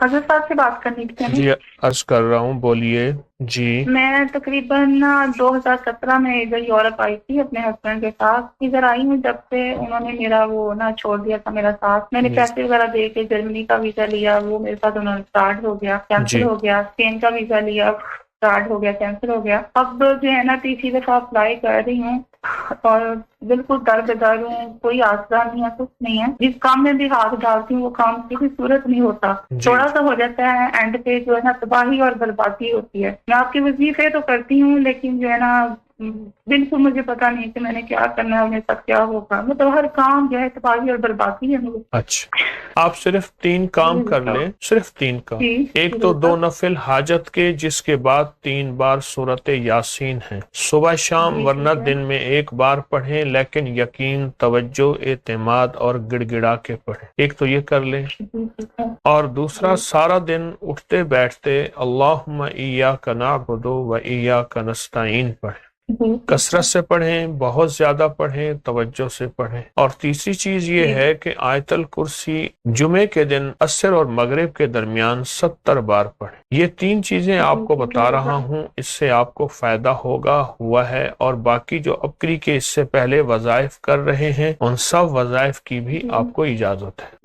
حضرت صاحب سے بات کرنی تھی ہمیں۔ جی عرض کر رہا ہوں، بولیے جی۔ میں تقریباً 2017 میں ادھر یورپ آئی تھی اپنے ہسبینڈ کے ساتھ۔ ادھر آئی ہوں جب سے انہوں نے میرا وہ نہ چھوڑ دیا تھا میرا ساتھ۔ میں نے پیسے وغیرہ دے کے جرمنی کا ویزا لیا، وہ میرے ساتھ انہوں نے اسٹارٹ ہو گیا، کینسل جی ہو گیا۔ اسپین کا ویزا لیا، اسٹارٹ ہو گیا، کینسل ہو گیا۔ اب جو ہے نا تیسری دفعہ اپلائی کر رہی ہوں اور بالکل در بدر ہوں، کوئی آسرا نہیں ہے، کچھ نہیں ہے۔ جس کام میں بھی ہاتھ ڈالتی ہوں وہ کام کسی صورت نہیں ہوتا، تھوڑا سا ہو جاتا ہے، اینڈ پہ جو ہے نا تباہی اور بربادی ہوتی ہے۔ میں آپ کے وظیفے تو کرتی ہوں لیکن جو ہے نا بالکل مجھے پتا نہیں کہ میں نے کیا کرنا ہے، میرے ساتھ کیا ہوگا۔ مطلب ہر کام جو ہے تباہی اور بربادی ہے مجھے۔ اچھا، آپ صرف 3 کام کر لیں، صرف 3 کام۔ ایک تو 2 نفل حاجت کے، جس کے بعد 3 بار سورت یاسین ہے، صبح شام، ورنہ دن میں 1 بار پڑھیں، لیکن یقین، توجہ، اعتماد اور گڑ گڑا کے پڑھیں۔ ایک تو یہ کر لیں، اور دوسرا سارا دن اٹھتے بیٹھتے اللہم ایاک نعبد و ایاک نستعین پڑھیں۔ کثرت سے پڑھیں، بہت زیادہ پڑھیں، توجہ سے پڑھیں۔ اور تیسری چیز یہ ہے کہ آیت الکرسی جمعے کے دن عصر اور مغرب کے درمیان 70 بار پڑھیں۔ یہ 3 چیزیں آپ کو بتا رہا ہوں، اس سے آپ کو فائدہ ہوا ہے، اور باقی جو بکری کے اس سے پہلے وظائف کر رہے ہیں ان سب وظائف کی بھی آپ کو اجازت ہے۔